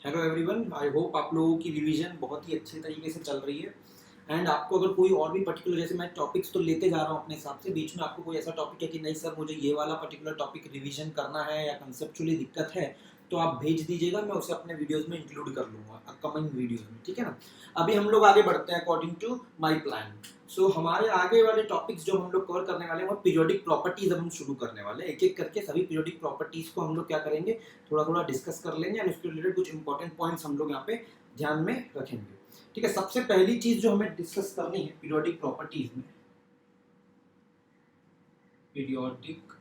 Hello everyone, I hope आप लोगों की रिवीजन बहुत ही अच्छे तरीके से चल रही है। एंड आपको अगर कोई और भी पर्टिकुलर, जैसे मैं टॉपिक्स तो लेते जा रहा हूँ अपने हिसाब से, बीच में आपको कोई ऐसा टॉपिक है कि नहीं सर मुझे ये वाला पर्टिकुलर टॉपिक रिवीजन करना है या कंसेप्चुअली दिक्कत है, तो आप भेज दीजिएगा, मैं उसे अपने वीडियोस में इंक्लूड कर लूँगा अपकमिंग वीडियोस में, ठीक है ना। अभी हम लोग आगे बढ़ते हैं अकॉर्डिंग टू माई प्लान। सो हमारे आगे वाले टॉपिक्स जो हम लोग कवर करने वाले हैं वो पीरियोडिक प्रॉपर्टीज हम शुरू करने वाले हैं। एक एक करके सभी पीरियोडिक प्रॉपर्टीज को हम लोग क्या करेंगे, थोड़ा थोड़ा डिस्कस कर लेंगे एंड उसके रिलेटेड कुछ इंपॉर्टेंट पॉइंट्स हम लोग यहाँ पे ध्यान में रखेंगे। ठीक है, सबसे पहली चीज जो हमें डिस्कस करनी है पीरियोडिक प्रॉपर्टीज में, पीरियोडिक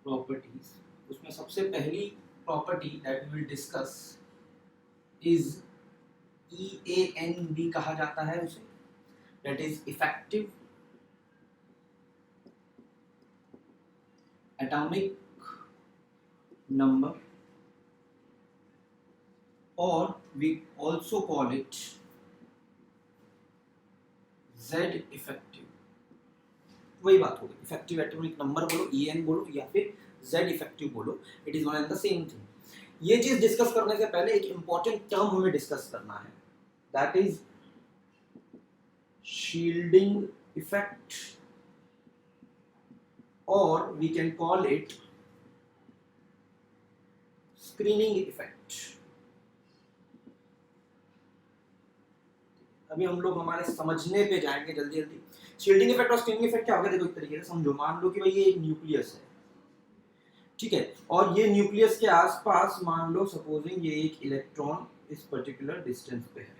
प्रॉपर्टीज, उसमें सबसे पहली property that we will discuss is EAN भी कहा जाता है उसे, that is effective atomic number, or we also call it Z effective। वही बात होगी, इफेक्टिव एटॉमिक नंबर बोलो, EN बोलो या फिर Z इफेक्टिव बोलो, it is one and the same thing. ये चीज डिस्कस करने से पहले एक इंपॉर्टेंट टर्म हमें डिस्कस करना है, दैट इज शील्डिंग इफेक्ट, और we can call it screening effect. अभी हम लोग हमारे समझने पे जाएंगे जल्दी जल्दी। शील्डिंग इफेक्ट और स्क्रीनिंग इफेक्ट क्या होगा, देखो एक तरीके से समझो। मान लो कि भाई ये एक न्यूक्लियस है, ठीक है, और ये न्यूक्लियस के आसपास मान लो सपोजिंग ये एक इलेक्ट्रॉन इस पर्टिकुलर डिस्टेंस पे है,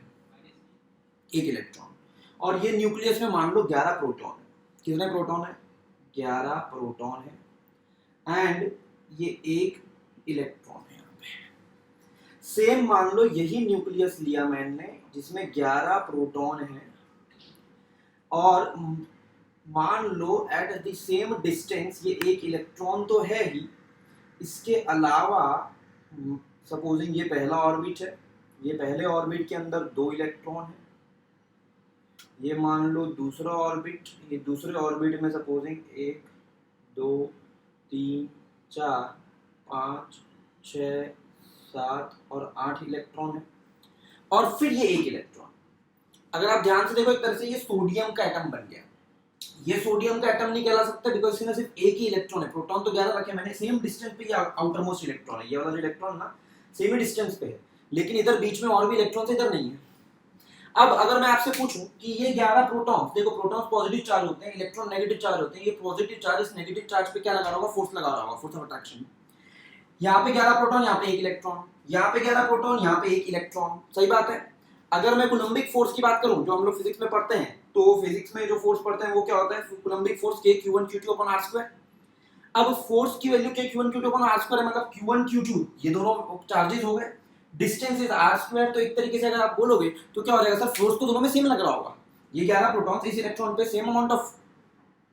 एक इलेक्ट्रॉन, और ये न्यूक्लियस में मान लो 11 प्रोटॉन है। कितने प्रोटॉन है? 11 प्रोटॉन है, एंड ये एक इलेक्ट्रॉन है यहाँ पे। सेम मान लो यही न्यूक्लियस लिया मैंने जिसमें 11 प्रोटॉन है, और मान लो एट द सेम डिस्टेंस ये एक इलेक्ट्रॉन तो है ही, इसके अलावा सपोजिंग ये पहला ऑर्बिट है, ये पहले ऑर्बिट के अंदर 2 इलेक्ट्रॉन है, ये मान लो दूसरा ऑर्बिट, ये दूसरे ऑर्बिट में सपोजिंग 1 2 3 4 5 6 7 और 8 इलेक्ट्रॉन है, और फिर ये एक इलेक्ट्रॉन। अगर आप ध्यान से देखो, एक तरह से ये सोडियम का एटम बन गया। ये सोडियम का एटम नहीं कहला सकता बिकॉज इसमें सिर्फ एक ही इलेक्ट्रॉन है, प्रोटॉन तो 11 रखे मैंने, सेम डिस्टेंस पे ये आउटर मोस्ट इलेक्ट्रॉन है, ये वाला जो इलेक्ट्रॉन ना सेम ही डिस्टेंस पे है, लेकिन इधर बीच में और भी इलेक्ट्रॉन इधर नहीं है। अब अगर मैं आपसे पूछूं कि ये 11 प्रोटॉन्स, देखो प्रोटॉन्स पॉजिटिव चार्ज होते हैं, इलेक्ट्रॉन नेगेटिव चार्ज होते हैं, ये पॉजिटिव चार्ज इस नेगेटिव चार्ज पे क्या लगा रहा होगा? फोर्स लगा रहा होगा, फोर्स ऑफ अट्रैक्शन। यहाँ पे 11 प्रोटॉन, यहाँ पे एक इलेक्ट्रॉन, यहाँ पे 11 प्रोटॉन, यहाँ पे एक इलेक्ट्रॉन, सही बात है। अगर मैं कूलम्बिक फोर्स की बात करूं जो हम लोग फिजिक्स में पढ़ते हैं, तो फिजिक्स में जो फोर्स पढ़ते हैं वो क्या होता है? Coulombic force K Q1 Q2 upon R²। अब फोर्स की value K Q1 Q2 upon R² है, मतलब Q1 Q2 ये दोनों चार्जेस हो गए, डिस्टेंस इज R², तो एक तरीके से अगर आप बोलोगे तो क्या हो जाएगा सर? फोर्स तो दोनों में सेम लग रहा होगा। ये 11 प्रोटॉन्स इस इलेक्ट्रॉन पे same amount of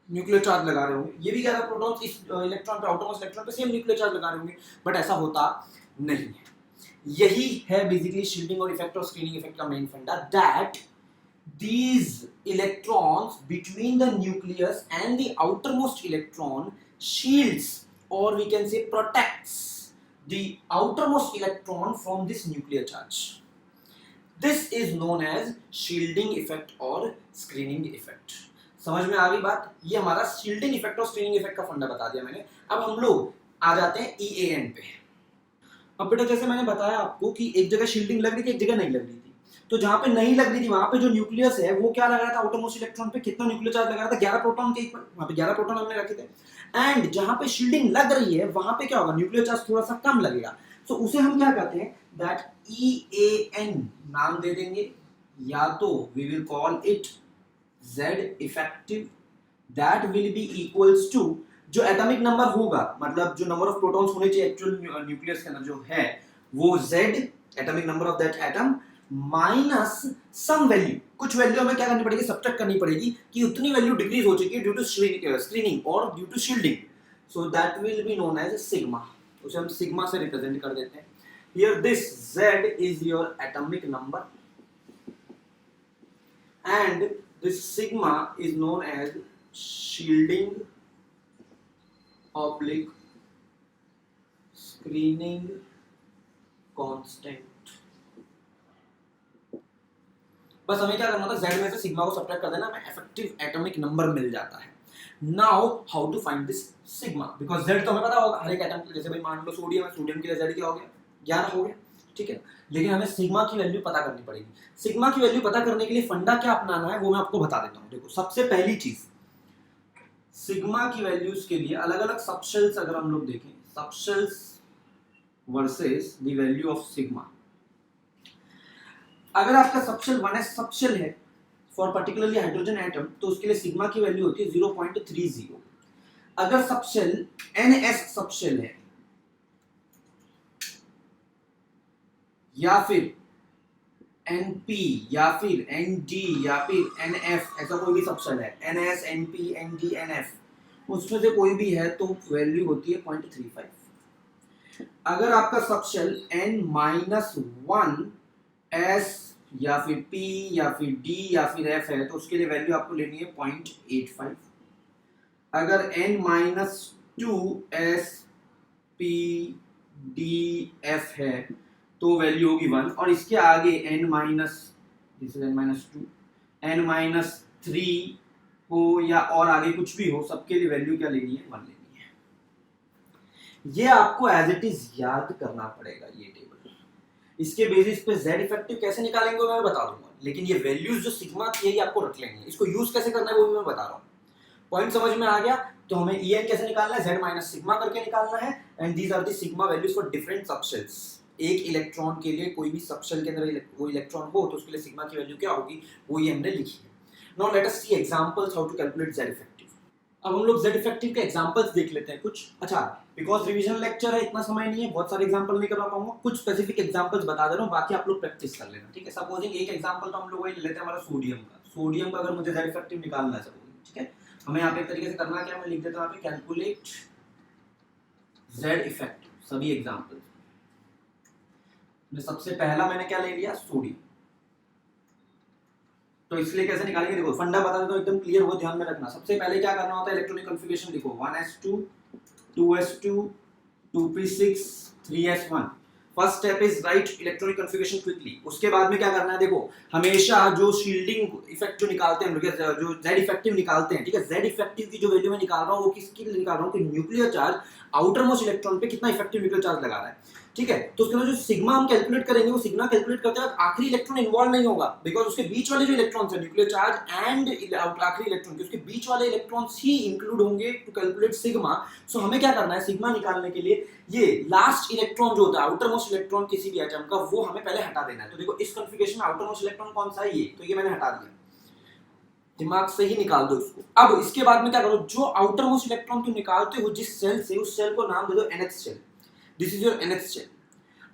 nuclear charge लगा रहे होंगे, ये भी 11 प्रोटॉन्स इस इलेक्ट्रॉन पे, आउटरमोस्ट इलेक्ट्रॉन पे सेम न्यूक्लियर चार्ज लगा रहे होंगे, बट ऐसा होता नहीं है। यही है बेसिकली शील्डिंग और इफेक्ट और स्क्रीनिंग इफेक्ट का मेन फंडा, that these electrons between the nucleus and the outermost electron shields, or we can say protects the outermost electron from this nuclear charge. This is known as shielding effect और screening effect। समझ में आ गई बात? ये हमारा shielding effect और screening effect का फंडा बता दिया मैंने। अब हम लोग आ जाते हैं EAN पे। अब बेटा जैसे मैंने बताया आपको कि एक जगह शील्डिंग लग रही थी, एक जगह नहीं लग रही थी, तो जहां पे नहीं लग रही थी वहां पे जो न्यूक्लियस है वो क्या लग रहा था? आउटरमोस्ट इलेक्ट्रॉन पे कितना न्यूक्लियर चार्ज लगा रहा था? 11 प्रोटॉन के इक्वल, वहां पे 11 प्रोटॉन हमने रखे थे। एंड जहां पे शील्डिंग लग रही है वहां पे क्या होगा? न्यूक्लियर चार्ज थोड़ा सा कम लगेगा, सो उसे हम क्या कहते हैं? दैट EAN नाम दे देंगे, या तो we will call it Z effective, that will be equals to जो एटॉमिक नंबर होगा, मतलब जो नंबर ऑफ प्रोटॉन्स होने चाहिए एक्चुअल न्यूक्लियस के अंदर जो है वो Z atomic number of that atom minus some value, कुछ वैल्यू हमें क्या करनी पड़ेगी? सब्ट्रैक्ट करनी पड़ेगी कि उतनी वैल्यू डिक्रीज हो चुकी है ड्यू टू स्क्रीनिंग और due to shielding, so that will be known as sigma. उसे हम सिग्मा से रिप्रेजेंट कर देते हैं। Here this Z is your atomic number and this sigma is known as shielding oblique screening constant. बस हमें क्या करना था, Z में से सिग्मा को सब्ट्रैक्ट कर देना, हमें इफेक्टिव एटॉमिक नंबर मिल जाता है। Now how to find this sigma, because Z तो हमें पता होगा हर एक एटम के लिए, जैसे भाई मान लो सोडियम है, सोडियम के लिए Z क्या हो गया 11 हो गया, ठीक है। लेकिन हमें सिग्मा की वैल्यू पता करनी पड़ेगी। सिग्मा की वैल्यू पता करने के लिए फंडा क्या अपनाना है वो मैं आपको बता देता हूँ। देखो सबसे पहली चीज, सिग्मा की वैल्यूज के लिए अलग अलग सबशेल्स अगर हम लोग देखें, subshells versus the value of sigma. अगर आपका सबशेल 1s सबशेल है फॉर पर्टिकुलरली हाइड्रोजन एटम, तो उसके लिए सिग्मा की वैल्यू होती है 0.30। अगर सबशेल ns सबशेल है या फिर np या फिर nd या फिर nf, ऐसा कोई भी सबशेल है, ns np nd nf, उसमें से कोई भी है तो वैल्यू होती है 0.35। अगर आपका सबशेल n-1 s या फिर p या फिर d या फिर f है तो उसके लिए वैल्यू आपको लेनी है 0.85। अगर n-2 s p d f है तो वैल्यू होगी 1, और इसके आगे n-2 n-3 हो या और आगे कुछ भी हो, सबके लिए वैल्यू क्या लेनी है 1 लेनी है। ये आपको एज इट इज याद करना पड़ेगा ये टेबल। इसके बेसिस पे Z इफेक्टिव कैसे निकालेंगे मैं बता दूंगा, लेकिन ये वैल्यूज जो सिग्मा की है ये आपको रख लेनी है। इसको यूज कैसे करना है वो भी मैं बता रहा हूँ। पॉइंट समझ में आ गया? तो हमें En कैसे निकालना है, Z माइनस सिग्मा करके निकालना है, and these are the sigma values for different subshells. एक इलेक्ट्रॉन के लिए कोई भी सबशेल के अंदर वो इलेक्ट्रॉन हो तो उसके लिए सिग्मा की वैल्यू क्या होगी वो ये हमने लिखी है। Now let us see examples how to calculate Z effective. अब हम लोग Z इफेक्टिव के एग्जांपल्स देख लेते हैं कुछ। अच्छा, बिकॉज रिवीजन लेक्चर है, इतना समय नहीं है, बहुत सारे एग्जांपल नहीं करवा पाऊंगा, कुछ स्पेसिफिक एग्जांपल्स बता दे रहा हूं, बाकी आप लोग प्रैक्टिस कर लेना, ठीक है। सपोजिंग एक एग्जांपल तो हम लोग वही ले लेते हैं हमारा सोडियम का अगर मुझे Z इफेक्टिव निकालना है सपोजिंग, ठीक है। हमें यहाँ पे एक तरीके से करना क्या, मैं लिख देता हूँ यहाँ पे कैलकुलेट Z इफेक्टिव, सभी एग्जांपल में सबसे पहला मैंने क्या ले लिया, सोडियम। तो इसलिए कैसे निकालेंगे, देखो फंडा बता देता हूं एकदम क्लियर हो, ध्यान में रखना। सबसे पहले क्या करना होता है, इलेक्ट्रॉनिक कॉन्फ़िगरेशन लिखो 1s2 2s2 2p6 3s1। First step is right electronic configuration quickly. उसके बाद में क्या करना है, देखो हमेशा जो शील्डिंग इफेक्ट जो निकालते हैं, जो Z इफेक्टिव निकालते हैं, ठीक है, Z इफेक्टिव की जो वैल्यू मैं निकाल रहा हूं वो किसकी निकाल रहा हूं कि nuclear charge outer most electron पे कितना इफेक्टिव न्यूक्लियर चार्ज लगा रहा है, ठीक है। तो उसके अंदर जो सिग्मा हम कैलकुलेट करेंगे वो सिग्मा कैलकुलेट करते वक्त आखिरी इलेक्ट्रॉन इन्वॉल्व नहीं होगा, बिकॉज उसके बीच वाले जो इलेक्ट्रॉन्स है न्यूक्लियर चार्ज एंड आखिरी इलेक्ट्रॉन के उसके बीच वाले इलेक्ट्रॉन्स ही इंक्लूड होंगे टू कैलकुलेट सिग्मा। सो हमें क्या करना है, सिग्मा निकालने के लिए ये लास्ट इलेक्ट्रॉन जो होता है आउटर मोस्ट इलेक्ट्रॉन किसी भी एटम का, वो हमें पहले हटा देना है। तो देखो इस कॉन्फ़िगरेशन में आउटर मोस्ट इलेक्ट्रॉन कौन सा है, ये, तो ये मैंने हटा दिया, दिमाग से ही निकाल दो इसको। अब इसके बाद में क्या करो, जो आउटर मोस्ट इलेक्ट्रॉन तुम निकालते हो जिस सेल से, उस सेल को नाम दे दो nth shell. This is your nth shell.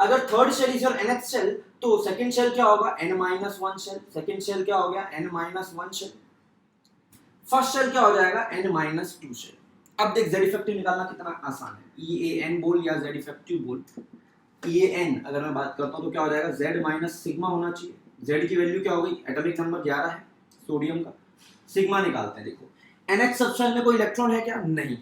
अगर third shell is your nth shell तो सेकंड शेल क्या होगा, n-1 शेल। सेकंड शेल क्या हो गया, n-1 शेल। फर्स्ट शेल क्या हो जाएगा, n-2 शेल। अब देख Z इफेक्टिव निकालना कितना आसान है, EAN बोल या Z इफेक्टिव बोल। EAN अगर मैं बात करता हूं तो क्या हो जाएगा, Z माइनस सिग्मा होना चाहिए। Z की वैल्यू क्या हो गई, एटॉमिक नंबर 11 है सोडियम का। सिग्मा निकालते हैं, देखो NH सबशेल में कोई इलेक्ट्रॉन है क्या, नहीं।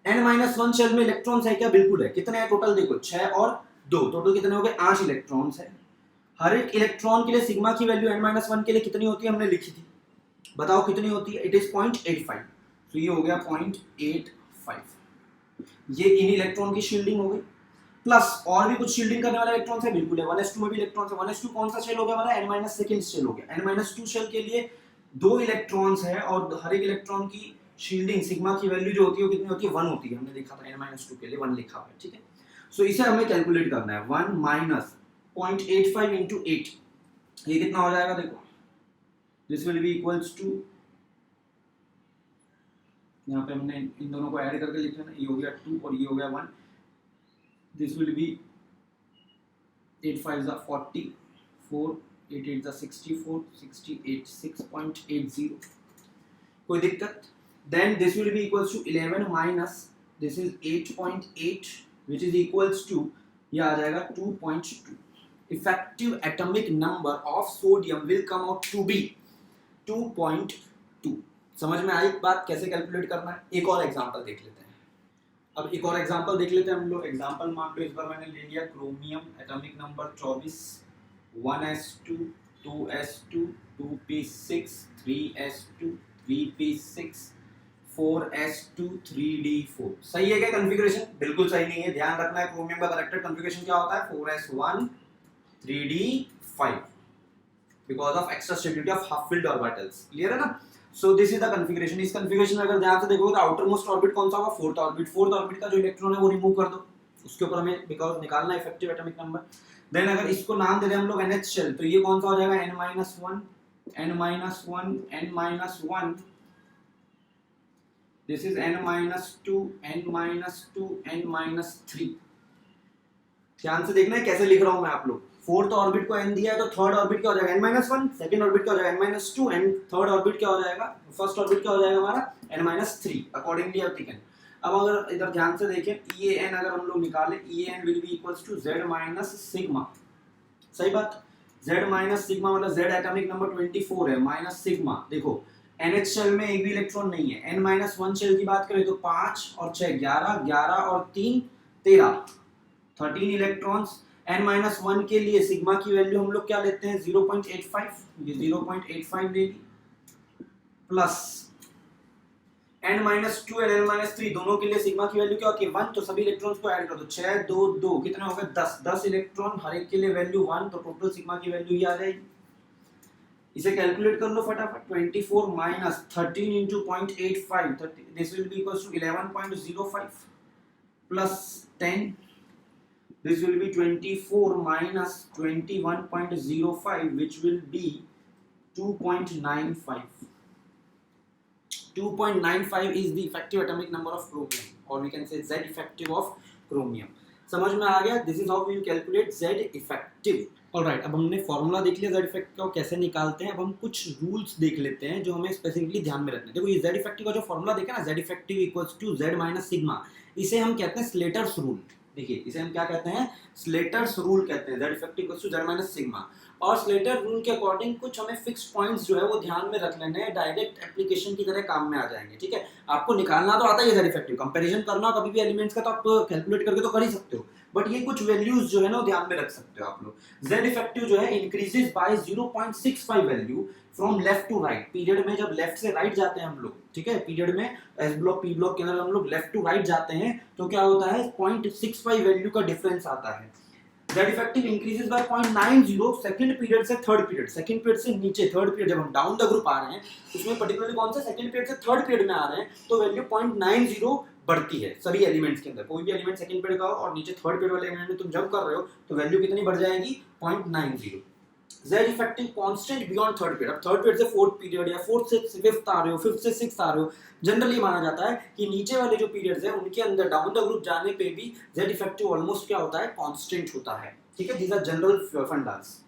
n-1 शेल में इलेक्ट्रॉन्स है क्या, बिल्कुल है। कितने हैं टोटल, देखो 6 और 2, टोटल कितने हो गए, 8 इलेक्ट्रॉन्स है। हर एक इलेक्ट्रॉन के लिए सिग्मा की वैल्यू n-1 के लिए कितनी होती है, हमने लिखी थी, बताओ कितनी होती है, इट इज 0.85। तो ये हो गया 0.85। ये इन इलेक्ट्रॉन की शील्डिंग हो गई, प्लस और भी कुछ शील्डिंग करने वाले इलेक्ट्रॉन्स है, बिल्कुल है। 1s2 में भी इलेक्ट्रॉन्स है। 1s2 कौन सा शेल हो गया हमारा, n-2 शेल हो गया। n-2 शेल के लिए 2 इलेक्ट्रॉन्स है और हर एक इलेक्ट्रॉन की शील्डिंग सिग्मा की वैल्यू जो होती है वो कितनी होती है, 1 होती है। हमने देखा था n-2 के लिए 1 लिखा हुआ है, ठीक है। सो इसे हमें कैलकुलेट करना है, 1 माइनस 0.85 इंटू 8, ये कितना हो जाएगा, देखो this will be equals to, यहाँ पे हमने इन दोनों को ऐड करके लिखा ना, ये हो गया 2 और ये हो गया 1। दिस विल बी 8 5 जा 44, 8 8 जा 64, 68, 6.80। कोई दिक्कत? Then this will be equals to 11 minus this is 8.8 which is equals to, ये आ जाएगा 2.2। Effective atomic number of sodium will come out to be 2.2। समझ में आई बात कैसे कैलकुलेट करना है? एक और एग्जांपल देख लेते हैं। अब एक और एग्जांपल देख लेते हैं हम लोग। एग्जांपल मान लो इस बार मैंने ले लिया chromium, atomic number 24, 1s2, 2s2, 2p6, 3s2, 3p6, 4s2, 3d4। सही है क्या कॉन्फ़िगरेशन? बिल्कुल सही नहीं है, ध्यान रखना है क्रोमियम का करेक्टेड कॉन्फ़िगरेशन क्या होता है, 4s1, 3d5 because of extra stability of half filled orbitals. Clear है ना? सो दिस इज द कॉन्फ़िगरेशन। इस कॉन्फ़िगरेशन में अगर ध्यान से देखोगे तो आउटर मोस्ट ऑर्बिट कौन सा होगा, फोर्थ ऑर्बिट। फोर्थ ऑर्बिट का जो इलेक्ट्रॉन है वो रिमूव कर दो, उसके ऊपर हमें बिकॉज निकालना है इफेक्टिव एटॉमिक नंबर। देन अगर इसको नाम दे दें हम लोग NH शेल, तो ये कौन सा हो जाएगा, n-1, n-1, n-1, this is n-2, n-2, n-3। ध्यान से देखना है कैसे लिख रहा हूं मैं आप लोग। फोर्थ ऑर्बिट को n दिया है तो थर्ड ऑर्बिट क्या हो जाएगा n-1, सेकंड ऑर्बिट क्या हो जाएगा n-2 एंड थर्ड ऑर्बिट क्या हो जाएगा, फर्स्ट ऑर्बिट क्या हो जाएगा हमारा n-3। अकॉर्डिंगली आप टेकन। अब अगर इधर ध्यान से देखें EAN अगर हम लोग निकालें, EAN will be equals to Z minus sigma. सही बात, Z माइनस सिग्मा मतलब Z एटॉमिक नंबर 24 है माइनस सिग्मा। देखो NH शेल में एक भी इलेक्ट्रॉन नहीं है। n-1 शेल की बात करें तो 5 और 6 11, 11 और 3 13, 13 इलेक्ट्रॉन्स। n-1 के लिए सिग्मा की वैल्यू हम लोग क्या लेते हैं 0.85, ये 0.85 ले ली, प्लस n-2 और n-3 दोनों के लिए सिग्मा की वैल्यू क्या होती है 1, तो सभी इलेक्ट्रॉन्स को ऐड कर दो, 6 2 2 कितने हो गए 10, 10 इलेक्ट्रॉन हर एक के लिए वैल्यू 1, तो टोटल सिग्मा की वैल्यू ये आ जाएगी। इसे कैलकुलेट कर लो फटाफट, 24 minus 13 into 0.85, this will be equals to 11.05 plus 10, this will be 24 minus 21.05 which will be 2.95. 2.95 is the effective atomic number of chromium, or we can say Z effective of chromium. समझ में आ गया? This is how we will calculate Z effective. Alright, अब हमने formula देख लिया Z effective को कैसे निकालते हैं। अब हम कुछ रूल्स देख लेते हैं जो हमें स्पेसिफिकली ध्यान में रखने हैं। देखो ये Z इफेक्टिव का जो फॉर्मूला देखा ना, Z effective equals to Z minus sigma, इसे हम कहते हैं स्लेटर्स रूल। देखिए इसे हम क्या कहते हैं, स्लेटर्स रूल कहते हैं। Z effective equals to Z minus sigma. और स्लेटर रूल के अकॉर्डिंग कुछ हमें फिक्स पॉइंट्स जो है वो ध्यान में रख लेने हैं, डायरेक्ट एप्लीकेशन की तरह काम में आ जाएंगे। ठीक है, आपको निकालना तो आता ही है Z इफेक्टिव, कंपैरिजन करना कभी भी एलिमेंट्स का तो आप कैलकुलेट करके तो कर ही सकते हो, बट ये कुछ वैल्यूज जो है ना ध्यान में रख सकते हो आप लोग। Z इफेक्टिव जो है increases by 0.65 value from left to right. Period में जब लेफ्ट से राइट जाते हैं हम लोग, ठीक है, पीरियड में एस ब्लॉक पी ब्लॉक के अंदर हम लोग लेफ्ट टू राइट जाते हैं तो क्या होता है 0.65 वैल्यू का डिफरेंस आता है। Z effective increases bye 0.90 second period से थर्ड पीरियड, सेकंड पीरियड से नीचे थर्ड पीरियड, जब हम डाउन द ग्रुप आ रहे हैं उसमें पर्टिकुलरली कौन सा सेकंड पीरियड से थर्ड पीरियड में आ रहे हैं तो वैल्यू 0.90 बढ़ती है सभी एलिमेंट्स के अंदर। कोई भी एलिमेंट सेकंड पीरियड का हो और नीचे थर्ड पीरियड वाले एलिमेंट में तुम जंप कर रहे हो तो वैल्यू कितनी बढ़ जाएगी 0.90। Z effective constant beyond third period. अब थर्ड पीरियड से फोर्थ पीरियड या फोर्थ से फिफ्थ आ रहे हो, फिफ्थ से सिक्स्थ आ रहे हो, जनरली माना जाता है कि नीचे वाले जो पीरियड्स हैं उनके अंदर डाउन द ग्रुप जाने पे भी Z इफेक्टिव ऑलमोस्ट क्या होता है कांस्टेंट होता है। ठीक है, these are general fundas.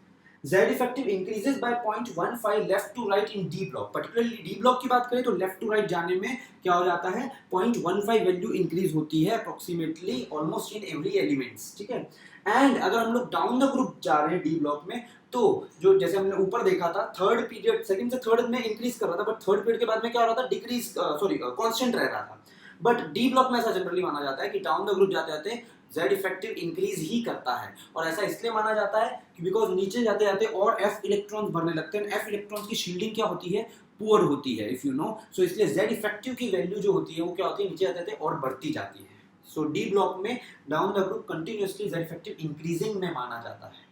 Z effective increases by 0.15 left to right in D block. Particularly D block की बात करें तो लेफ्ट टू राइट जाने में क्या हो जाता है 0.15 वैल्यू इंक्रीज होती है approximately almost in every elements. ठीक है, एंड अगर हम लोग डाउन द ग्रुप जा रहे हैं D ब्लॉक में तो जो जैसे हमने ऊपर देखा था थर्ड पीरियड सेकंड से थर्ड में इंक्रीज कर रहा था, बट थर्ड पीरियड के बाद में क्या हो रहा था डिक्रीज कांस्टेंट रह रहा था। बट डी ब्लॉक में ऐसा जनरली माना जाता है कि डाउन द ग्रुप जाते जाते Z इफेक्टिव इंक्रीज ही करता है, और ऐसा इसलिए माना जाता है कि बिकॉज नीचे जाते जाते और F इलेक्ट्रॉन्स भरने लगते हैं। F इलेक्ट्रॉन्स की शील्डिंग क्या होती है पुअर होती है इफ यू नो, सो इसलिए Z इफेक्टिव की वैल्यू जो होती है वो क्या होती है नीचे जाते जाते और बढ़ती जाती है। सो डी ब्लॉक में down the group continuously Z effective increasing में माना जाता है।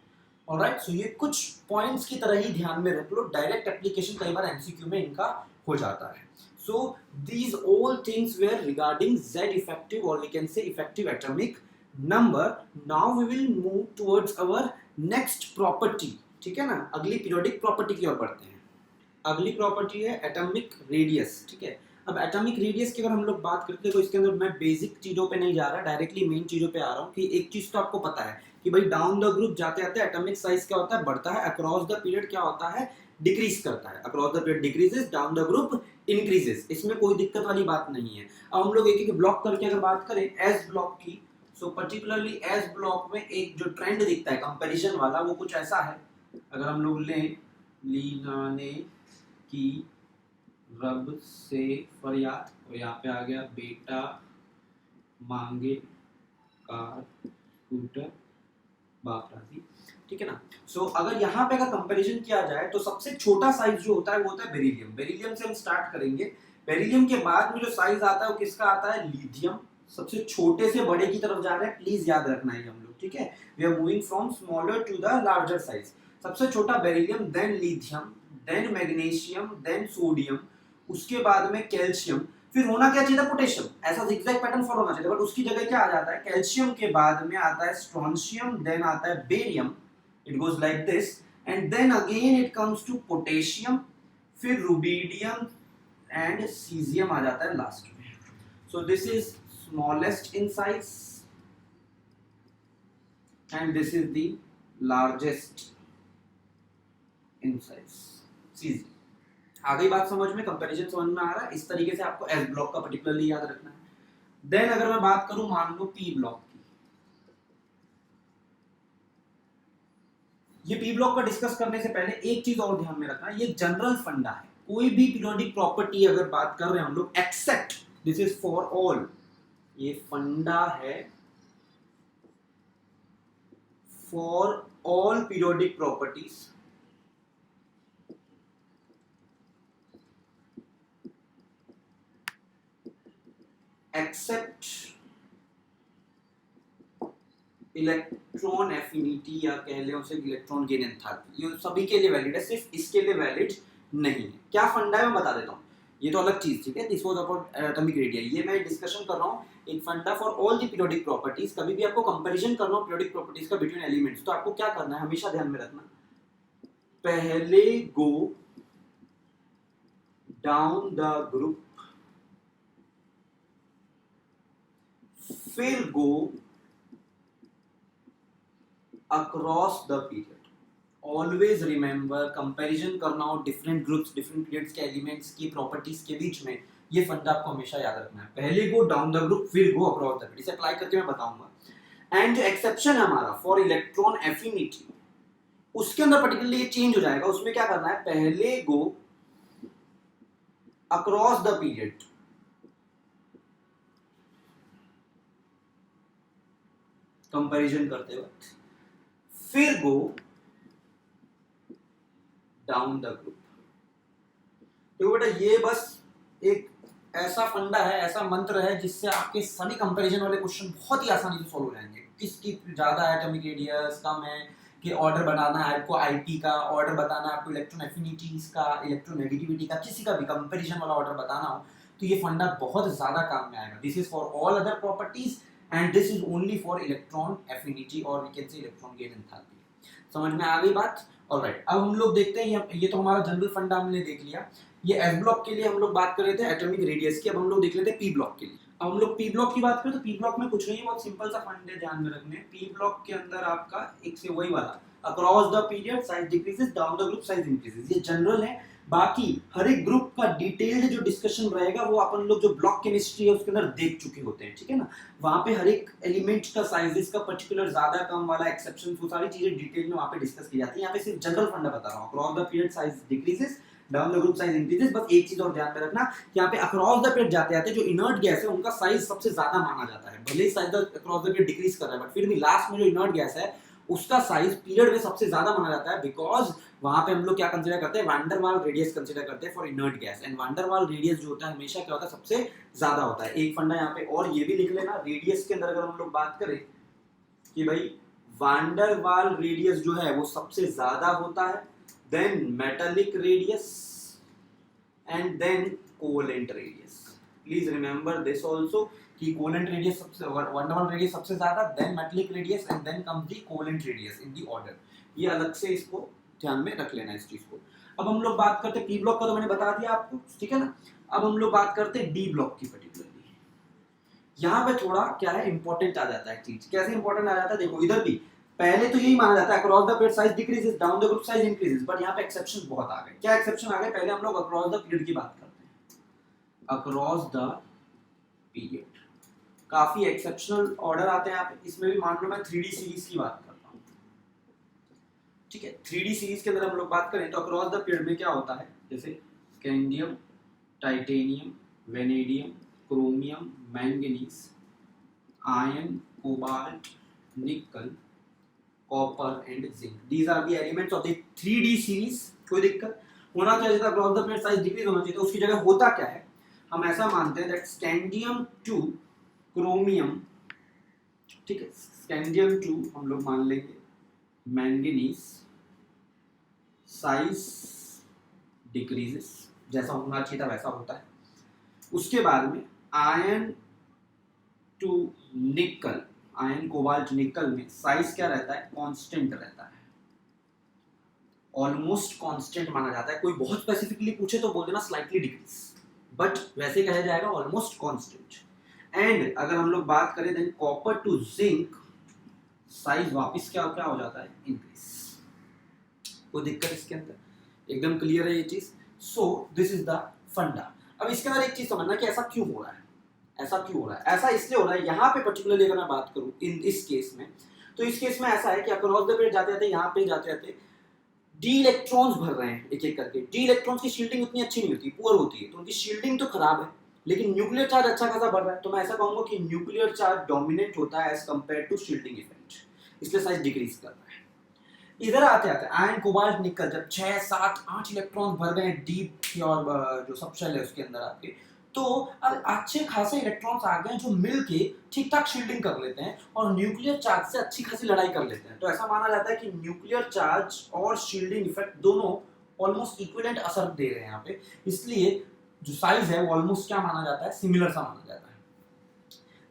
ऑलराइट, सो ये कुछ पॉइंट्स की तरह ही ध्यान में रख लो, डायरेक्ट एप्लीकेशन कई बार एमसीक्यू में इनका हो जाता है। सो these all things were regarding Z effective, or we can say effective atomic number. Now we will move towards our next property. ठीक है ना, अगली पीरियोडिक प्रॉपर्टी की ओर बढ़ते हैं। अगली प्रॉपर्टी है एटॉमिक रेडियस। ठीक है, अब एटॉमिक रेडियस की अगर हम लोग बात करते हैं तो इसके अंदर मैं बेसिक चीजों पे नहीं जा रहा, डायरेक्टली मेन चीजों पे आ रहा हूँ कि एक चीज तो आपको पता है कि भाई डाउन द ग्रुप जाते जाते एटॉमिक साइज क्या होता है बढ़ता है, अक्रॉस द पीरियड क्या होता है डिक्रीज करता है। Across the period decreases, down the group increases, इसमें कोई दिक्कत वाली बात नहीं है। अब हम लोग एक एक ब्लॉक करके अगर बात करें एस ब्लॉक की, सो पर्टिकुलरली एस ब्लॉक में एक जो ट्रेंड दिखता है कंपैरिजन वाला वो कुछ ऐसा है। अगर हम लोग लें लीना ने की रब से फरियाद, और यहाँ पे आ गया बेटा मांगे कार, स्कूटर, बापरासी, ठीक है ना। सो अगर यहाँ पे अगर कंपैरिजन किया जाए तो सबसे छोटा साइज जो होता है वो होता है बेरिलियम। बेरिलियम से हम स्टार्ट करेंगे। बेरिलियम के बाद में जो साइज आता है वो किसका आता है, लिथियम। सबसे छोटे से बड़े की तरफ जा रहे हैं, प्लीज याद रखना है हम लोग, ठीक है। We are moving from smaller to the larger size. सबसे छोटा beryllium, then lithium, then magnesium, then sodium, उसके बाद में कैल्शियम, फिर होना क्या चाहिए था, पोटेशियम। ऐसा जिगजैग पैटर्न फॉलो होना चाहिए, बट उसकी जगह क्या आ जाता है, कैल्शियम के बाद में आता है स्ट्रोंशियम, देन आता है barium, it goes like this, and then again it comes to potassium, फिर रुबिडियम एंड सीजियम आ जाता है लास्ट में। So this is smallest in size and this is the largest in size, caesium. आ गई बात समझ में, कंपैरिजन समझ में आ रहा है। इस तरीके से आपको एस ब्लॉक का पर्टिकुलरली याद रखना है। देन अगर मैं बात करूं मान लो पी ब्लॉक की, ये पी ब्लॉक का डिस्कस करने से पहले एक चीज और ध्यान में रखना, ये जनरल फंडा है। कोई भी पीरियोडिक प्रॉपर्टी अगर बात कर रहे हैं हम लोग, except this is for all, ये फंडा है for all periodic properties except electron affinity, या कह लें उसे इलेक्ट्रॉन गेन एंथैल्पी। ये सभी के लिए वैलिड है, सिर्फ इसके लिए वैलिड नहीं है। क्या फंडा है मैं बता देता हूँ, ये तो अलग चीज, ठीक है। This was about atomic radia, ये मैं डिस्कशन कर रहा हूँ एक funda for all the periodic properties. कभी भी आपको कंपैरिजन करना हो पीरियोडिक प्रॉपर्टीज का बिटवीन एलिमेंट्स, तो आपको क्या करना है, हमेशा ध्यान में रखना, पहले गो डाउन द ग्रुप, फिर go across the period. Always remember, comparison करना हो डिफरेंट ग्रुप्स, डिफरेंट पीरियड्स के एलिमेंट्स की प्रॉपर्टीज के बीच में, ये फंडा आपको हमेशा याद रखना है, पहले गो डाउन द ग्रुप, फिर गो अक्रॉस द पीरियड। इसे अप्लाई करके मैं बताऊंगा। एंड जो एक्सेप्शन है हमारा फॉर इलेक्ट्रॉन एफिनिटी, उसके अंदर पर्टिकुलरली ये चेंज हो जाएगा। उसमें क्या करना है, पहले go across the period, comparison करते वक्त, फिर गो डाउन द ग्रुप। तो बेटा ये बस एक ऐसा फंडा है, ऐसा मंत्र है जिससे आपके सभी कंपैरिजन वाले क्वेश्चन बहुत ही आसानी से सॉल्व हो जाएंगे। किसकी ज्यादा एटॉमिक रेडियस कम है, कि ऑर्डर बनाना है आपको आईपी का, ऑर्डर बताना है आपको इलेक्ट्रॉन एफिनिटीज का, इलेक्ट्रोनेगेटिविटी का, किसी का भी कंपैरिजन वाला ऑर्डर बताना हो, तो ये फंडा बहुत ज्यादा काम में आएगा। This is for all other properties and this is only for electron affinity और we can say electron gain enthalpy. समझ में आ गई बात? ऑलराइट, अब हम लोग देखते हैं, ये तो हमारा जनरल फंडा हमने देख लिया। ये एस ब्लॉक के लिए हम लोग बात कर रहे थे एटॉमिक रेडियस की, अब हम लोग देख लेते हैं पी ब्लॉक के लिए। अब हम लोग पी ब्लॉक की बात करें तो पी ब्लॉक में कुछ नहीं, बहुत सिंपल सा फंड है, ध्यान में रखने। पी ब्लॉक के अंदर आपका एक से वही वाला, across the period size decreases, down the group size increases, ये जनरल है। बाकी हर एक ग्रुप का डिटेल्ड जो डिस्कशन रहेगा वो अपन लोग जो ब्लॉक केमिस्ट्री है उसके अंदर देख चुके होते हैं, ठीक है ना। वहां पे हर एक एलिमेंट का साइजेस का पर्टिकुलर ज्यादा कम वाला एक्सेप्शन, वो सारी चीजें डिटेल में वहां पे डिस्कस की जाती है। यहाँ पे सिर्फ जनरल फंडा बता रहा हूँ, across the period size decreases, down the group size increases. बस एक चीज और ध्यान में रखना, यहाँ पे अक्रॉस द पीरियड जाते जाते जो इनर्ट गैस है उनका साइज सबसे ज्यादा माना जाता है। भले ही size across the period decrease कर रहा है, बट फिर भी लास्ट में जो इनर्ट गैस है उसका साइज पीरियड में सबसे ज्यादा माना जाता है, बिकॉज वहां पे हम लोग क्या कंसीडर करते हैं, van der Waals radius consider करते हैं for inert gas. And van der Waals radius जो होता है हमेशा क्या होता है, सबसे ज्यादा होता है। एक फंडा यहाँ पे और ये भी लिख लेना, रेडियस के अंदर अगर हम लोग बात करें कि भाई वैन डर वाल रेडियस जो है वो सबसे ज्यादा होता है, then metallic radius and then covalent radius. Please remember this also कि कोवेलेंट रेडियस सबसे, वैन डर वाल रेडियस सबसे ज्यादा, then metallic radius and then comes the covalent radius in the order. ये अलग से इसको ध्यान में रख लेना इस चीज को। अब हम लोग बात करते हैं पी ब्लॉक का, तो मैंने बता दिया आपको, ठीक है ना। अब हम लोग बात करते हैं डी ब्लॉक की पर्टिकुलरली। यहाँ पे थोड़ा क्या है, इंपॉर्टेंट आ जाता है चीज। कैसे इंपॉर्टेंट आ जाता है, देखो इधर भी पहले तो यही माना जाता है across the period size decreases, down the group size increases, but यहाँ पे एक्सेप्शन बहुत आ गए। क्या एक्सेप्शन आ गए, पहले हम लोग अक्रॉस द पीरियड की बात करते हैं। अक्रॉस द पीरियड काफी एक्सेप्शनल ऑर्डर आते हैं यहाँ पे। इसमें भी मान लो मैं 3D सीरीज की बात करता हूँ, ठीक है। 3D सीरीज के अंदर हम लोग बात करें तो अक्रॉस द पीरियड में क्या होता है, जैसे scandium, titanium, vanadium, chromium, manganese, iron, cobalt, nickel, copper and zinc, these are the elements of the 3D series. कोई दिक्कत होना क्या चाहिए था, across the plate size decrease होना चाहिए था, उसकी जगह होता क्या है, हम ऐसा मानते हैं दैट स्कैंडियम टू क्रोमियम, ठीक है, स्कैंडियम टू हम लोग मान लेंगे मैंगनीज, साइज डिक्रीजेस, जैसा होना चाहिए था वैसा होता है। उसके बाद में आयरन टू निकल, आयरन कोबाल्ट निकल में साइज क्या रहता है, कांस्टेंट रहता है, ऑलमोस्ट कांस्टेंट माना जाता है। कोई बहुत स्पेसिफिकली पूछे तो बोल देना स्लाइटली डिक्रीज, बट वैसे कहा जाएगा ऑलमोस्ट कांस्टेंट। एंड अगर हम लोग बात करें than copper two zinc, size वापस क्या क्या हो जाता है, इंक्रीज। कोई दिक्कत इसके अंदर, एकदम क्लियर है ये चीज। सो दिस इज द फंडा। अब इसके अंदर एक चीज समझना कि ऐसा क्यों हो रहा है, ऐसा क्यों हो रहा है, ऐसा इसलिए हो रहा है, यहाँ पे पर्टिकुलरली अगर मैं बात करूं इन इस केस में, तो इस केस में ऐसा है कि अक्रॉस द प्लेट जाते जाते यहाँ पे जाते जाते डी इलेक्ट्रॉन्स भर रहे हैं एक एक करके। डी इलेक्ट्रॉन्स की शील्डिंग उतनी अच्छी नहीं होती, पुअर होती है, तो उनकी शील्डिंग तो खराब है, लेकिन न्यूक्लियर चार्ज अच्छा खासा बढ़ रहा है, तो मैं ऐसा कहूंगा कि न्यूक्लियर चार्ज डोमिनेट होता है as compare to shielding effect, इसलिए साइज डिक्रीज कर रहा है। इधर आते आते आयरन कोबाल्ट निकल जब 6 7 8 इलेक्ट्रॉन्स भर गए डीप प्योर जो सब शेल है उसके अंदर आपके, तो अब अच्छे खासे इलेक्ट्रॉन्स आ गए जो मिलके ठीक ठाक शील्डिंग कर लेते हैं और न्यूक्लियर चार्ज से अच्छी खासी लड़ाई कर लेते हैं। तो ऐसा माना जाता है कि न्यूक्लियर चार्ज और शील्डिंग इफेक्ट दोनों ऑलमोस्ट इक्विवेलेंट असर दे रहे हैं यहाँ पे, इसलिए जो साइज है वो ऑलमोस्ट क्या माना जाता है, सिमिलर सा माना जाता है।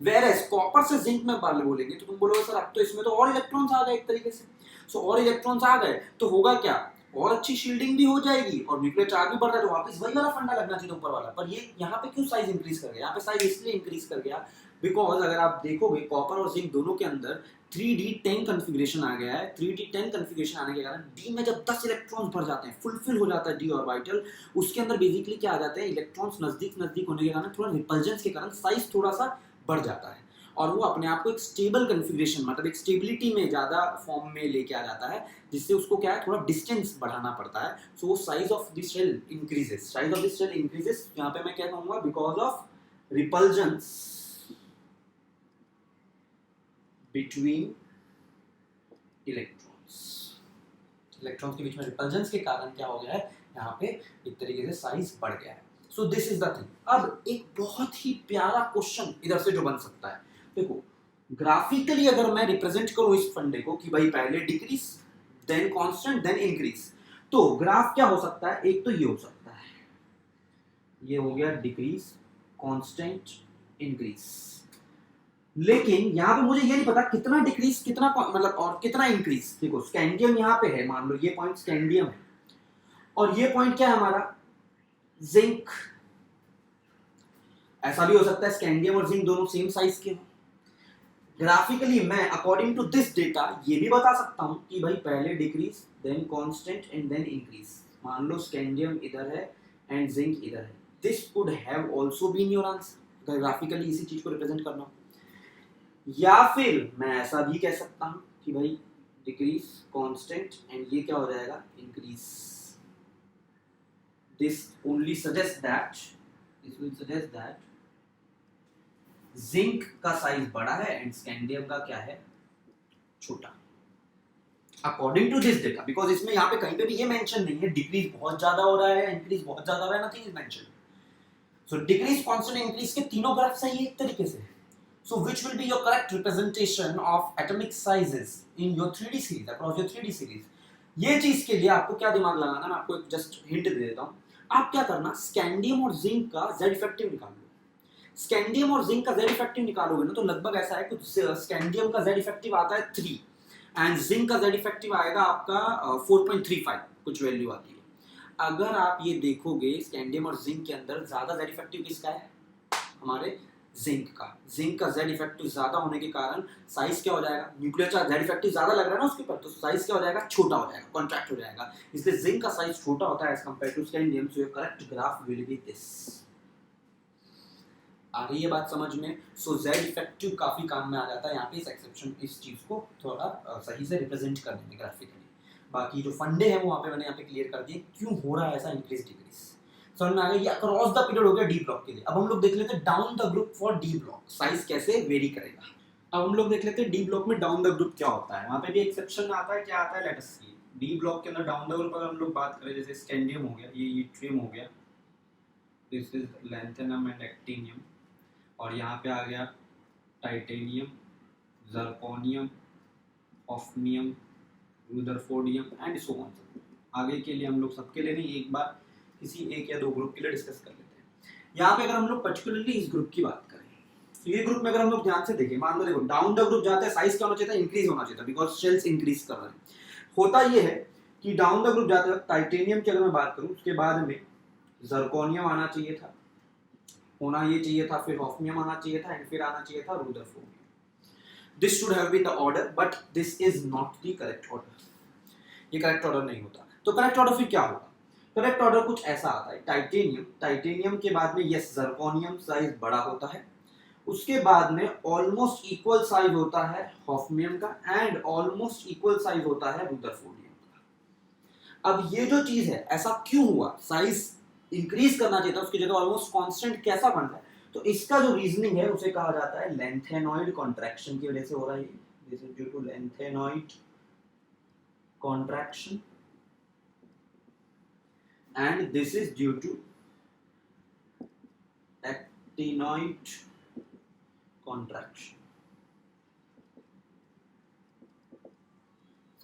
वेरएस कॉपर से जिंक में बात बोलेंगे तो तुम बोलोगे सर अब तो इसमें तो और इलेक्ट्रॉन्स आ गए एक तरीके से। सो और इलेक्ट्रॉन्स आ गए तो होगा क्या, और अच्छी शील्डिंग भी हो जाएगी और न्यूक्लियर चार्ज भी बढ़ रहा है, तो वापस वही वाला फंडा लगना चाहिए ऊपर वाला। पर ये यहाँ पे क्यों साइज इंक्रीज कर गया, यहाँ पे साइज इसलिए इंक्रीज कर गया बिकॉज अगर आप देखोगे कॉपर और जिंक दोनों के अंदर 3D10 कॉन्फ़िगरेशन आ गया है। 3D10 कॉन्फ़िगरेशन आने के कारण डी में जब 10 इलेक्ट्रॉन्स भर जाते हैं, फुलफिल हो जाता है डी ऑर्बिटल, उसके अंदर बेसिकली क्या आ जाते हैं, इलेक्ट्रॉन्स नजदीक नजदीक होने के कारण थोड़ा रिपल्जेंस के कारण साइज थोड़ा सा बढ़ जाता है और वो अपने आप को एक स्टेबल कॉन्फ़िगरेशन मतलब एक स्टेबिलिटी में ज़्यादा फॉर्म में लेके आ जाता है, जिससे उसको क्या है थोड़ा डिस्टेंस बढ़ाना पड़ता है। So size of the shell increases, size of the shell increases, यहाँ पे मैं क्या कहूँगा because of repulsion between electrons, electrons के बीच में रिपल्जेंस के कारण क्या हो गया है, यहाँ पे एक तरीके से साइज बढ़ गया है। So this is the thing. अब एक बहुत ही प्यारा क्वेश्चन इधर से जो बन सकता है, देखो ग्राफिकली अगर मैं रिप्रेजेंट करूं इस फंडे को कि भाई पहले decrease then constant then increase, तो ग्राफ क्या हो सकता है, एक तो ये हो सकता है, ये हो गया डिक्रीज कांस्टेंट इंक्रीज, लेकिन यहाँ पे मुझे ये नहीं पता कितना डिक्रीज कितना मतलब और कितना इंक्रीज। देखो स्कैंडियम यहाँ पे है, मान लो ये पॉइंट स्कैंडियम है और ये पॉइंट क्या है हमारा, जिंक। ऐसा भी हो सकता है स्कैंडियम और जिंक दोनों सेम साइज के हो। ग्राफिकली मैं अकॉर्डिंग टू दिस डेटा ये भी बता सकता हूं कि भाई पहले decrease then constant and then increase. मान लो स्कैंडियम इधर है एंड जिंक इधर है, this could have also been your answer graphically इसी चीज को रिप्रेजेंट करना। या फिर मैं ऐसा भी कह सकता हूं कि भाई डिक्रीज कांस्टेंट एंड ये क्या हो जाएगा, increase. This only suggest that, this will suggest that zinc का साइज बड़ा है एंड स्कैंडियम का क्या है, छोटा, according to this data. Because इसमें यहाँ पे कहीं पे भी ये मेंशन नहीं है डिक्रीज बहुत ज्यादा हो रहा है इंक्रीज बहुत ज्यादा हो रहा है, nothing is mention. So decrease constant increase के तीनों ग्राफ सही है एक तरीके से। So which will be your correct representation of atomic sizes in your 3D series across your 3D series. ये चीज के लिए आपको क्या दिमाग लगाना, मैं आपको एक जस्ट हिंट दे देता हूं। आप क्या करना, स्कैंडियम और जिंक का Z इफेक्टिव निकाल लो। स्कैंडियम और जिंक का Z इफेक्टिव निकालोगे ना तो लगभग ऐसा है कि स्कैंडियम का Z इफेक्टिव आता है 3 एंड जिंक का Z इफेक्टिव आएगा आपका 4.35 कुछ वैल्यू आती है। अगर आप ये देखोगे स्कैंडियम और जिंक के अंदर ज्यादा Z इफेक्टिव किसका है, हमारे जिंक का। जिंक का Z इफेक्टिव ज्यादा होने के कारण साइज क्या हो जाएगा, न्यूक्लियर चार्ज Z इफेक्टिव ज्यादा लग रहा है ना उसके ऊपर, तो साइज क्या हो जाएगा, छोटा हो जाएगा, कॉन्ट्रैक्ट हो जाएगा। इसलिए जिंक का साइज छोटा होता है as compare to scandium. So your correct graph will be this. आ रही है बात समझ में। सो Z इफेक्टिव काफी काम में आ जाता है यहाँ पे इस एक्सेप्शन, इस चीज को थोड़ा सही से रिप्रेजेंट करने में ग्राफिकली। बाकी जो फंडे हैं वो वहाँ पे मैंने यहाँ पे क्लियर कर दिए क्यों हो रहा है ऐसा इंक्रीज डिक्रीज। समझ में आ गया। ये अक्रॉस द पीरियड हो गया डी ब्लॉक के लिए। अब हम लोग देख लेते हैं down the group for D block size कैसे वेरी करेगा। अब हम लोग देख लेते हैं डी ब्लॉक में डाउन द ग्रुप क्या होता है। वहां पे भी एक्सेप्शन आता है, क्या आता है, लेट अस सी। डी ब्लॉक के अंदर डाउन द ग्रुप अगर हम लोग बात करें, जैसे स्कैंडियम हो गया, ये ट्रियम हो गया, this is lanthanum and actinium, और यहाँ पे आ गया titanium, zirconium, hafnium, rutherfordium and so on. आगे के लिए हम लोग सबके लिए नहीं, एक बार किसी एक या दो ग्रुप के लिए डिस्कस कर लेते हैं। यहाँ पे अगर हम लोग पर्टिकुलरली इस ग्रुप की बात करें, तो ये ग्रुप में अगर हम लोग ध्यान से देखें, मान लो देखो डाउन द ग्रुप जाते हैं, साइज क्या होना चाहिए था, इंक्रीज होना चाहिए था, बिकॉज शेल्स इंक्रीज कर रहे हैं। होता ये है कि डाउन द ग्रुप जाते वक्त टाइटेनियम की अगर मैं बात करूं, उसके बाद में जर्कोनियम आना चाहिए था, होना ये चाहिए था, फिर हॉफनियम आना चाहिए था, एंड फिर आना चाहिए था rutherfordium. This should have been the order, but this is not the correct order. ये करेक्ट ऑर्डर नहीं होता। तो करेक्ट ऑर्डर फिर क्या होगा? करेक्ट ऑर्डर कुछ ऐसा आता है, टाइटेनियम के बाद में यस जर्कोनियम साइज बड़ा होता है, उसके बाद में ऑलमोस्ट इक्वल साइज होता है हॉफनियम का, एंड ऑलमोस्ट इक्वल साइज होता है रुदरफोर्डियम का। अब ये जो चीज है, ऐसा क्यों हुआ, साइज इंक्रीज करना चाहिए था, उसकी जगह ऑलमोस्ट कांस्टेंट कैसा बन रहा है? तो इसका जो रीजनिंग है उसे कहा जाता है लेंथेनॉइड कॉन्ट्रैक्शन की वजह से हो रहा है। This is due to lanthanoid contraction and this is due to actinoid contraction।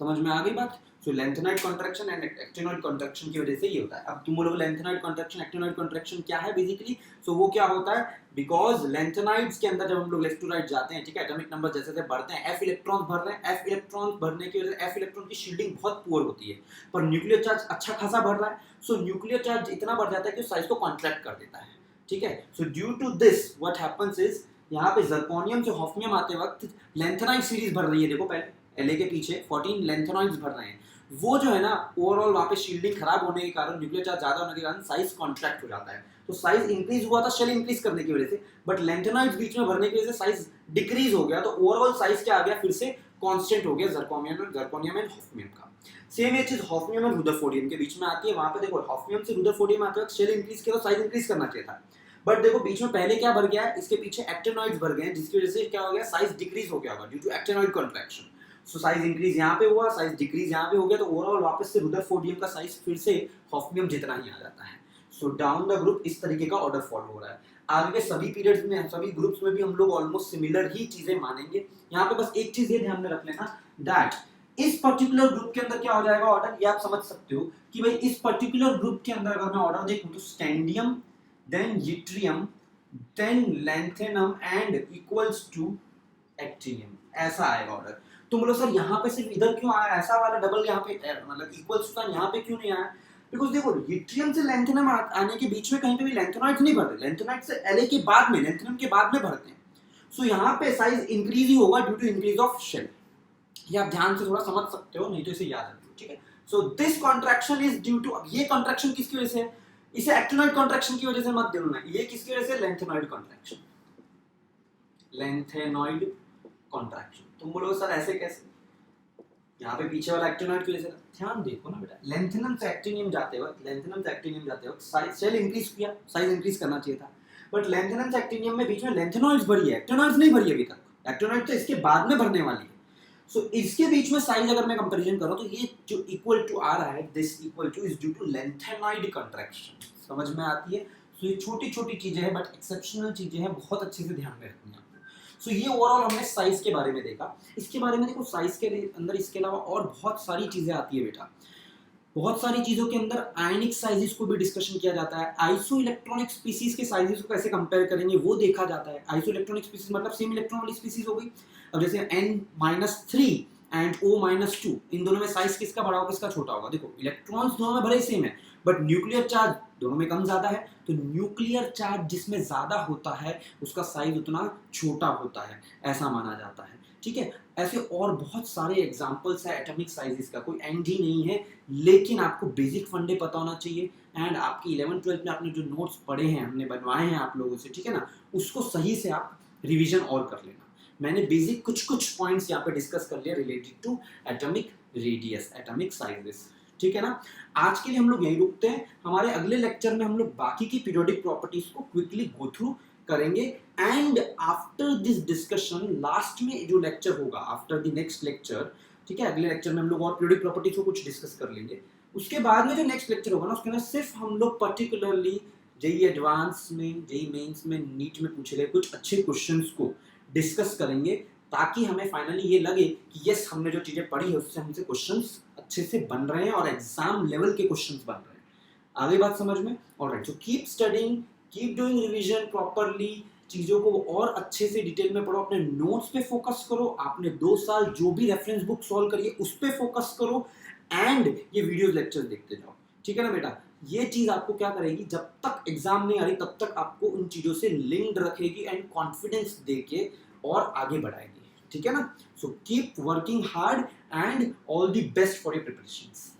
समझ में आ गई बात? So lanthanoid contraction and actinoid contraction की वजह से ये होता है। अब तुम बोलोगे लेंथेनॉइड कॉन्ट्रैक्शन एक्टिनॉइड कॉन्ट्रैक्शन क्या है बेसिकली? सो वो क्या होता है, बिकॉज लेंथेनॉइड्स के अंदर जब हम लोग लेफ्ट टू राइट जाते हैं, ठीक है, एटॉमिक नंबर जैसे जैसे बढ़ते हैं, एफ इलेक्ट्रॉन्स भर रहे हैं, एफ इलेक्ट्रॉन्स भरने की वजह से एफ इलेक्ट्रॉन की शील्डिंग बहुत पुअर होती है, पर न्यूक्लियर चार्ज अच्छा खासा बढ़ रहा है। सो न्यूक्लियर चार्ज इतना बढ़ जाता है कि साइज को कॉन्ट्रैक्ट कर देता है, ठीक है। So due to this what happens is, यहाँ पे जर्कोनियम से हॉफनियम आते वक्त लेंथेनॉइड सीरीज भर रही है, देखो पहले एलए के पीछे 14 लेंथेनॉइड्स भर रहे हैं, वो जो है ना ओवरऑल वहाँ पे शील्डिंग खराब होने के कारण, न्यूक्लियर चार्ज ज्यादा होने के कारण साइज कॉन्ट्रैक्ट हो जाता है। तो साइज इंक्रीज हुआ था शेल इंक्रीज करने की वजह से, बट लेंथेनॉइड्स बीच में भरने की वजह से साइज डिक्रीज हो गया, तो ओवरऑल साइज क्या आ गया, फिर से कांस्टेंट हो गया जर्कोनियम एंड हॉफनियम का। सेम ये चीज हॉफनियम एंड रुदरफोर्डियम के बीच में आती है। वहां पे देखो हॉफनियम से रुदरफोर्डियम आते वक्त शेल इंक्रीज किया तो साइज इंक्रीज करना चाहिए था, बट देखो बीच में पहले क्या भर गया है, इसके पीछे एक्टिनॉइड्स भर गए हैं, जिसकी वजह से क्या हो गया, साइज डिक्रीज हो गया होगा due to actinoid contraction. So size increase यहाँ पे हुआ, साइज डिक्रीज यहाँ पे हो गया, तो ओवरऑल वापस से रुदरफोर्डियम का साइज फिर से हॉफनियम जितना ही आ जाता है। सो डाउन द ग्रुप इस तरीके का ऑर्डर फॉलो हो रहा है। आगे के सभी पीरियड्स में, सभी ग्रुप्स में भी हम लोग ऑलमोस्ट सिमिलर ही चीजें मानेंगे। यहाँ पे बस एक चीज ये ध्यान में रख लेना, दैट इस पर्टिकुलर ग्रुप के अंदर क्या हो जाएगा ऑर्डर, ये आप समझ सकते हो कि भाई इस पर्टिकुलर ग्रुप के अंदर अगर मैं ऑर्डर देखूं तो scandium, then yttrium, then lanthanum and equals to actinium, ऐसा आएगा ऑर्डर। तुम बोलो सर यहाँ पे सिर्फ इधर क्यों आया, ऐसा वाला डबल यहाँ पे मतलब इक्वल्स टू यहाँ पे क्यों नहीं आया? बिकॉज देखो यट्रियम से लैंथेनम आने के बीच में कहीं पे भी लैंथेनॉइड्स नहीं भरते, लैंथेनॉइड से एलए के बाद में, लैंथेनम के बाद में भरते हैं। सो यहाँ पे साइज इंक्रीज ही होगा due to increase of shell. ये आप ध्यान से थोड़ा समझ सकते हो, नहीं तो इसे याद रखो, ठीक है। So this contraction is due to, अब ये कॉन्ट्रैक्शन किसकी वजह से है, इसे एक्टिनॉइड कॉन्ट्रैक्शन की वजह से मत देखना, ये किसकी वजह से, लेंथेनॉइड कॉन्ट्रैक्शन, लेंथेनॉइड कॉन्ट्रैक्शन। तुम बोलोगे सर ऐसे कैसे, यहाँ पे पीछे वाला एक्टिनॉइड की वजह से। ध्यान देखो ना बेटा, लेंथेनम से एक्टिनियम जाते वक्त साइज शेल इंक्रीज किया, साइज इंक्रीज करना चाहिए था, बट लेंथेनम से एक्टिनियम में बीच में लेंथेनॉइड्स भरी है, एक्टिनॉइड्स नहीं भरी अभी तक, एक्टिनॉइड तो इसके बाद में भरने वाली है। सो इसके बीच में साइज अगर मैं कंपैरिजन करूं तो ये जो इक्वल टू आ रहा है, this equal to is due to lanthanoid contraction. समझ में आती है? सो ये छोटी छोटी चीजें हैं बट एक्सेप्शनल चीजें हैं, बहुत अच्छे से ध्यान में रखनी है आपको। सो ये ओवरऑल हमने साइज के बारे में देखा। इसके बारे में देखो, साइज के अंदर इसके अलावा और बहुत सारी चीजें आती है बेटा, बहुत सारी चीजों के अंदर आयनिक साइजेस को भी डिस्कशन किया जाता है, आइसो इलेक्ट्रॉनिक स्पीसीज के साइजेस को कैसे कंपेयर करेंगे वो देखा जाता है। आइसो इलेक्ट्रॉनिक स्पीसीज मतलब सेम इलेक्ट्रॉन वाली स्पीसीज हो गई। अब जैसे N-3 एंड O-2, इन दोनों में साइज किसका बड़ा होगा, किसका छोटा होगा? देखो इलेक्ट्रॉन्स दोनों में भले सेम है, बट न्यूक्लियर चार्ज दोनों में कम ज्यादा है, तो न्यूक्लियर चार्ज जिसमें ज्यादा होता है उसका साइज उतना छोटा होता है, ऐसा माना जाता है, ठीक है। ऐसे और बहुत सारे एग्जांपल्स है एटॉमिक साइजेस का, कोई एंड ही नहीं है, लेकिन आपको बेसिक फंडे पता होना चाहिए। एंड आपकी 11th-12th में आपने जो नोट्स पढ़े हैं, हमने बनवाए हैं आप लोगों से, ठीक है ना, उसको सही से आप रिवीजन और कर लेना। मैंने बेसिक कुछ पॉइंट्स यहाँ पे डिस्कस कर लिया related to atomic radius, atomic sizes, ठीक है ना। आज के लिए हम लोग यही रुकते हैं, हमारे अगले लेक्चर में हम लोग बाकी की पीरियोडिक प्रॉपर्टीज को क्विकली गो थ्रू करेंगे। And after this discussion last में जो लेक्चर होगा, आफ्टर द नेक्स्ट लेक्चर, ठीक है, अगले लेक्चर में हम लोग और पीरियोडिक प्रॉपर्टीज को कुछ डिस्कस कर लेंगे। उसके बाद में जो नेक्स्ट लेक्चर होगा ना, उसके अंदर सिर्फ हम लोग पर्टिकुलरली जेई एडवांस में, जेई मेंस में, नीट में पूछे गए कुछ अच्छे क्वेश्चंस को डिस्कस करेंगे, ताकि हमें फाइनली ये लगे कि यस, हमने जो चीजें पढ़ी है उससे हमसे क्वेश्चंस अच्छे से बन रहे हैं और एग्जाम लेवल के क्वेश्चंस बन रहे हैं। आगे बात समझ में? Alright, so keep studying, keep doing revision properly, चीजों को और अच्छे से डिटेल में पढ़ो, अपने नोट्स पे फोकस करो, आपने 2 साल जो भी रेफरेंस बुक सॉल्व करी है उस पे फोकस करो, एंड ये वीडियोस लेक्चर्स देखते जाओ, ठीक है ना बेटा। ये चीज आपको क्या करेगी, जब तक एग्जाम नहीं आ रही तब तक आपको उन चीजों से लिंक्ड रखेगी एंड कॉन्फिडेंस देके और आगे बढ़ाएगी, ठीक है ना। So keep working hard and all the best for your preparations.